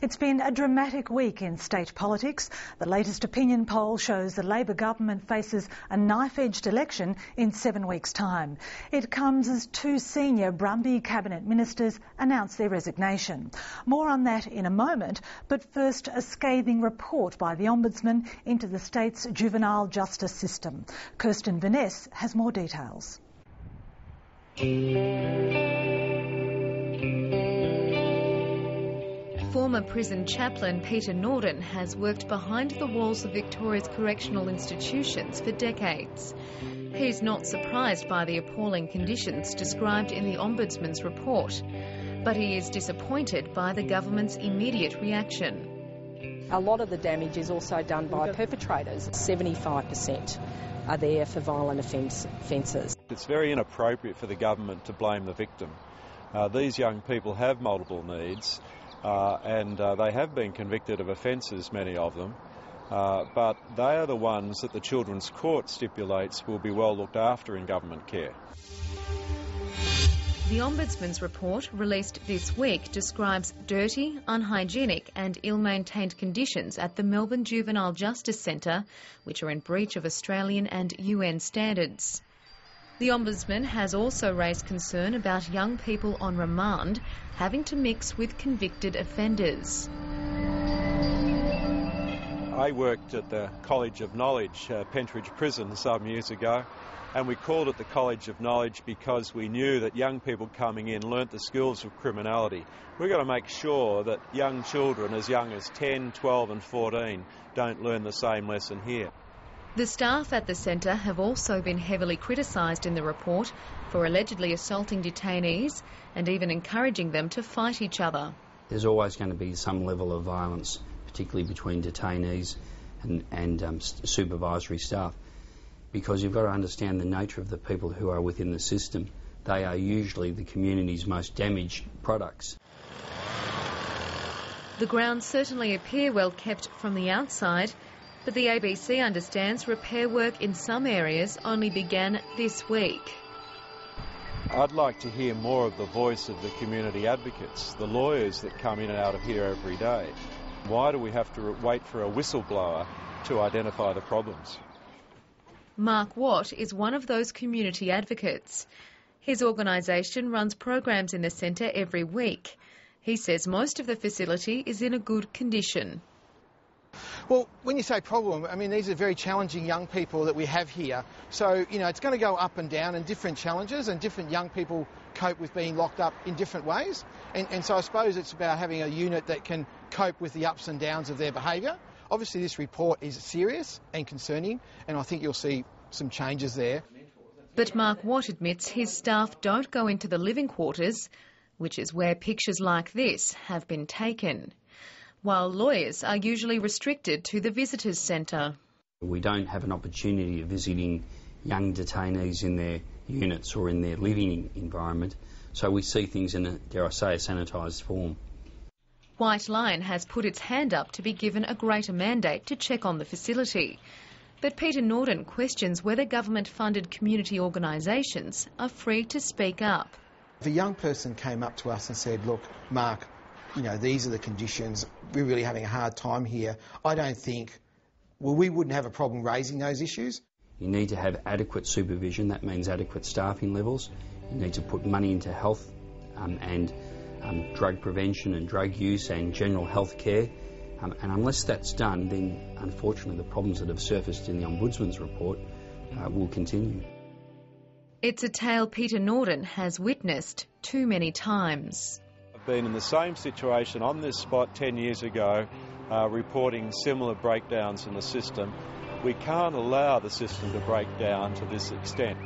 It's been a dramatic week in state politics. The latest opinion poll shows the Labor government faces a knife-edged election in 7 weeks' time. It comes as two senior Brumby cabinet ministers announce their resignation. More on that in a moment, but first a scathing report by the Ombudsman into the state's juvenile justice system. Kirsten Vaness has more details. Former prison chaplain Peter Norton has worked behind the walls of Victoria's correctional institutions for decades. He's not surprised by the appalling conditions described in the Ombudsman's report, but he is disappointed by the government's immediate reaction. A lot of the damage is also done by perpetrators. 75% are there for violent offences. It's very inappropriate for the government to blame the victim. These young people have multiple needs. And they have been convicted of offences, many of them, but they are the ones that the Children's Court stipulates will be well looked after in government care. The Ombudsman's report, released this week, describes dirty, unhygienic and ill-maintained conditions at the Melbourne Juvenile Justice Centre, which are in breach of Australian and UN standards. The Ombudsman has also raised concern about young people on remand having to mix with convicted offenders. I worked at the College of Knowledge, Pentridge Prison, some years ago, and we called it the College of Knowledge because we knew that young people coming in learnt the skills of criminality. We've got to make sure that young children as young as 10, 12 and 14 don't learn the same lesson here. The staff at the centre have also been heavily criticised in the report for allegedly assaulting detainees and even encouraging them to fight each other. There's always going to be some level of violence, particularly between detainees and supervisory staff, because you've got to understand the nature of the people who are within the system. They are usually the community's most damaged products. The grounds certainly appear well kept from the outside, but the ABC understands repair work in some areas only began this week. I'd like to hear more of the voice of the community advocates, the lawyers that come in and out of here every day. Why do we have to wait for a whistleblower to identify the problems? Mark Watt is one of those community advocates. His organisation runs programs in the centre every week. He says most of the facility is in a good condition. Well, when you say problem, I mean, these are very challenging young people that we have here. So, it's going to go up and down and different challenges, and different young people cope with being locked up in different ways. And so I suppose it's about having a unit that can cope with the ups and downs of their behaviour. Obviously, this report is serious and concerning, and I think you'll see some changes there. But Mark Watt admits his staff don't go into the living quarters, which is where pictures like this have been taken, while lawyers are usually restricted to the visitors centre. We don't have an opportunity of visiting young detainees in their units or in their living environment, so we see things in, dare I say, a sanitised form. White Lion has put its hand up to be given a greater mandate to check on the facility. But Peter Norton questions whether government-funded community organisations are free to speak up. If a young person came up to us and said, look, Mark, these are the conditions, we're really having a hard time here, I don't think, we wouldn't have a problem raising those issues. You need to have adequate supervision, that means adequate staffing levels. You need to put money into health and drug prevention and drug use and general health care. And unless that's done, then unfortunately the problems that have surfaced in the Ombudsman's report will continue. It's a tale Peter Norton has witnessed too many times. I've been in the same situation on this spot 10 years ago, reporting similar breakdowns in the system. We can't allow the system to break down to this extent.